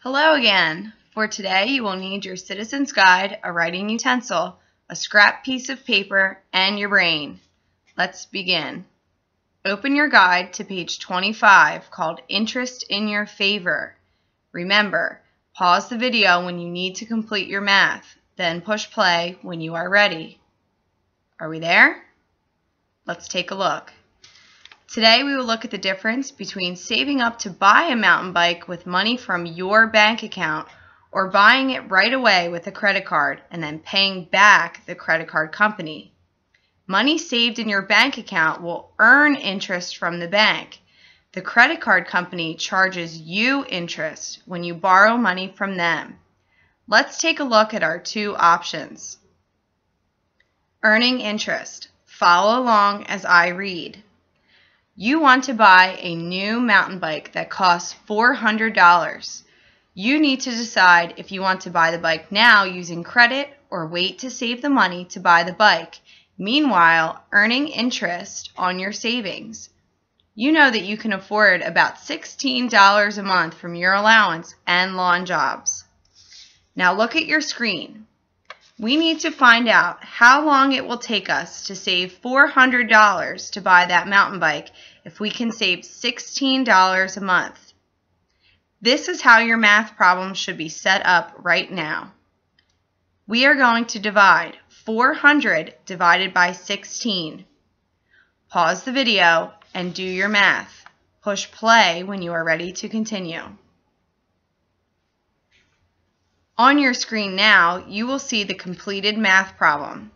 Hello again. For today, you will need your Citizen's Guide, a writing utensil, a scrap piece of paper, and your brain. Let's begin. Open your guide to page 25 called Interest in Your Favor. Remember, pause the video when you need to complete your math, then push play when you are ready. Are we there? Let's take a look. Today we will look at the difference between saving up to buy a mountain bike with money from your bank account or buying it right away with a credit card and then paying back the credit card company. Money saved in your bank account will earn interest from the bank. The credit card company charges you interest when you borrow money from them. Let's take a look at our two options. Earning interest. Follow along as I read. You want to buy a new mountain bike that costs $400. You need to decide if you want to buy the bike now using credit or wait to save the money to buy the bike, meanwhile earning interest on your savings. You know that you can afford about $16 a month from your allowance and lawn jobs. Now look at your screen. We need to find out how long it will take us to save $400 to buy that mountain bike if we can save $16 a month. This is how your math problem should be set up right now. We are going to divide 400 divided by 16. Pause the video and do your math. Push play when you are ready to continue. On your screen now, you will see the completed math problem.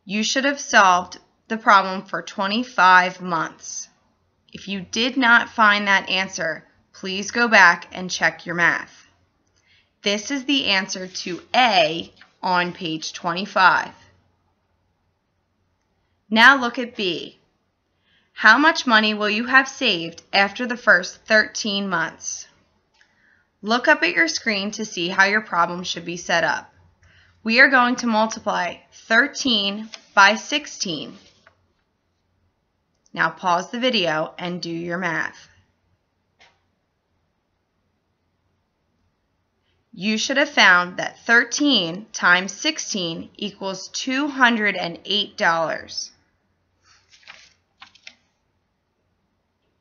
You should have solved the problem for 25 months. If you did not find that answer, please go back and check your math. This is the answer to A on page 25. Now look at B. How much money will you have saved after the first 13 months? Look up at your screen to see how your problem should be set up. We are going to multiply 13 by 16. Now pause the video and do your math. You should have found that 13 times 16 equals $208.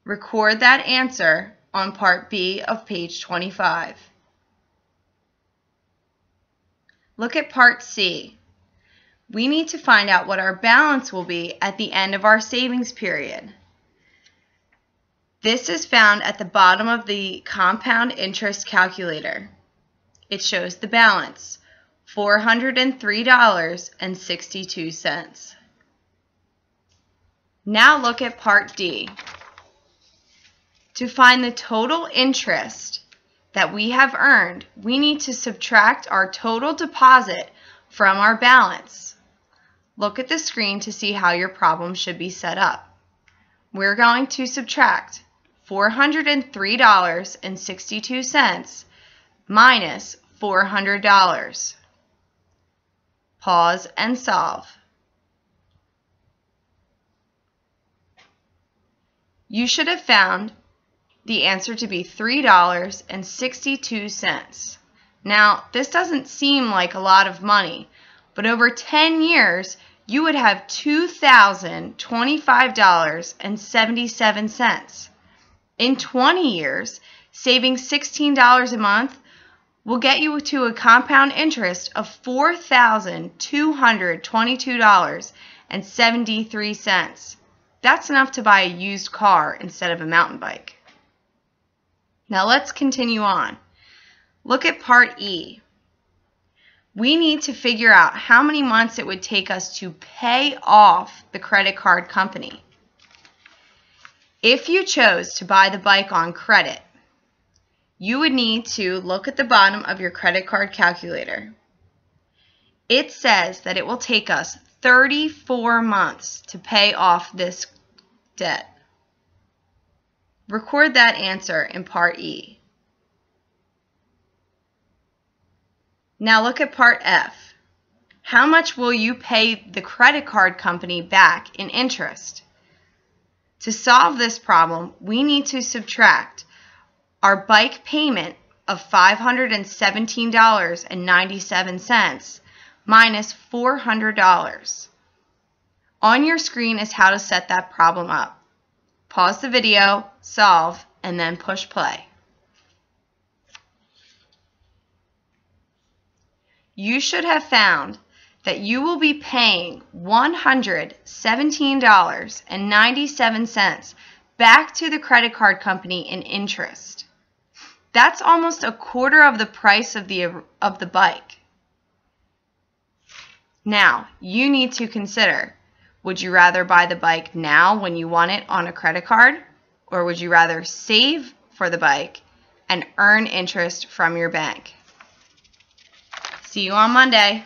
Record that answer on part B of page 25. Look at part C. We need to find out what our balance will be at the end of our savings period. This is found at the bottom of the compound interest calculator. It shows the balance, $403.62. Now look at part D. To find the total interest that we have earned, we need to subtract our total deposit from our balance. Look at the screen to see how your problem should be set up. We're going to subtract $403.62 minus $400. Pause and solve. You should have found the answer to be $3.62. Now, this doesn't seem like a lot of money, but over 10 years, you would have $2,025.77. In 20 years, saving $16 a month will get you to a compound interest of $4,222.73. That's enough to buy a used car instead of a mountain bike. Now let's continue on. Look at part E. We need to figure out how many months it would take us to pay off the credit card company. If you chose to buy the bike on credit, you would need to look at the bottom of your credit card calculator. It says that it will take us 34 months to pay off this debt. Record that answer in part E. Now look at part F. How much will you pay the credit card company back in interest? To solve this problem, we need to subtract our bike payment of $517.97 minus $400. On your screen is how to set that problem up. Pause the video, solve, and then push play. You should have found that you will be paying $117.97 back to the credit card company in interest. That's almost a quarter of the price of the bike. Now, you need to consider, would you rather buy the bike now when you want it on a credit card, or would you rather save for the bike and earn interest from your bank? See you on Monday.